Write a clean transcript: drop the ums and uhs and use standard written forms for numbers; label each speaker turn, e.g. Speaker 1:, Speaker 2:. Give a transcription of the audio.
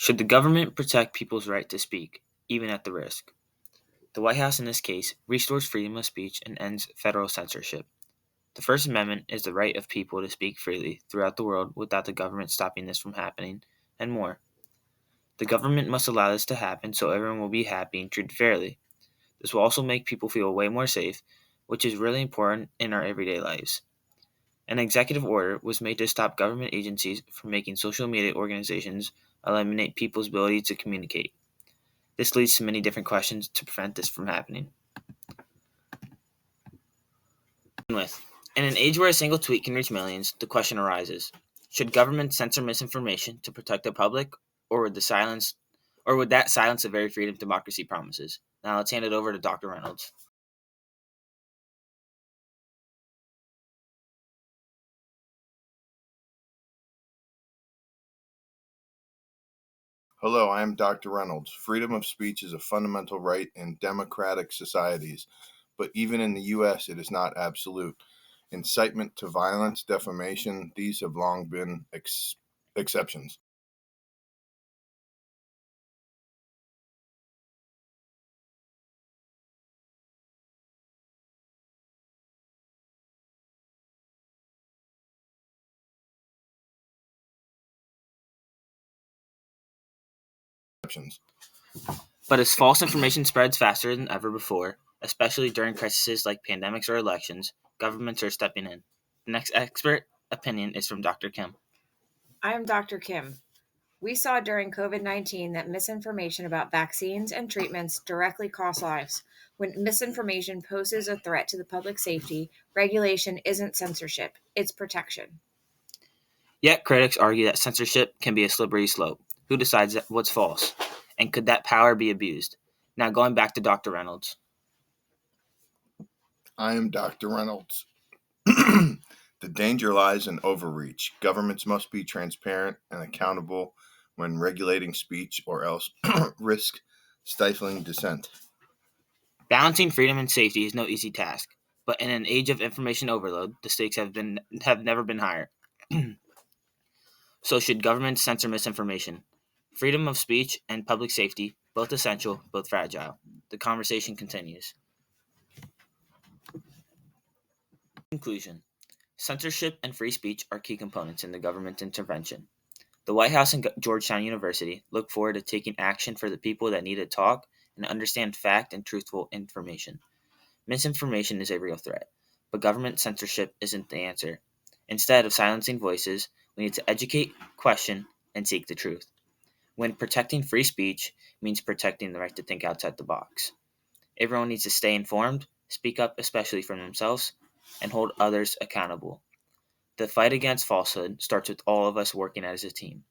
Speaker 1: Should the government protect people's right to speak, even at the risk? The White House in this case restores freedom of speech and ends federal censorship. The First Amendment is the right of people to speak freely throughout the world without the government stopping this from happening, and more. The government must allow this to happen so everyone will be happy and treated fairly. This will also make people feel way more safe, which is really important in our everyday lives. An executive order was made to stop government agencies from making social media organizations eliminate people's ability to communicate. This leads to many different questions to prevent this from happening. With. In an age where a single tweet can reach millions, the question arises: should government censor misinformation to protect the public, or would that silence the very freedom democracy promises? Now let's hand it over to Dr. Reynolds.
Speaker 2: Hello, I am Dr. Reynolds. Freedom of speech is a fundamental right in democratic societies, but even in the U.S., it is not absolute. Incitement to violence, defamation, these have long been exceptions.
Speaker 1: But as false information spreads faster than ever before, especially during crises like pandemics or elections, governments are stepping in. The next expert opinion is from Dr. Kim.
Speaker 3: I am Dr. Kim. We saw during COVID-19 that misinformation about vaccines and treatments directly cost lives. When misinformation poses a threat to the public safety, regulation isn't censorship, it's protection.
Speaker 1: Yet critics argue that censorship can be a slippery slope. Who decides what's false? And could that power be abused? Now going back to Dr. Reynolds.
Speaker 2: I am Dr. Reynolds. The danger lies in overreach. Governments must be transparent and accountable when regulating speech, or else risk stifling dissent.
Speaker 1: Balancing freedom and safety is no easy task, but in an age of information overload, the stakes have never been higher. So should governments censor misinformation? Freedom of speech and public safety, both essential, both fragile. The conversation continues. Conclusion. Censorship and free speech are key components in the government intervention. The White House and Georgetown University look forward to taking action for the people that need to talk and understand fact and truthful information. Misinformation is a real threat, but government censorship isn't the answer. Instead of silencing voices, we need to educate, question, and seek the truth. When protecting free speech means protecting the right to think outside the box. Everyone needs to stay informed, speak up especially for themselves, and hold others accountable. The fight against falsehood starts with all of us working as a team.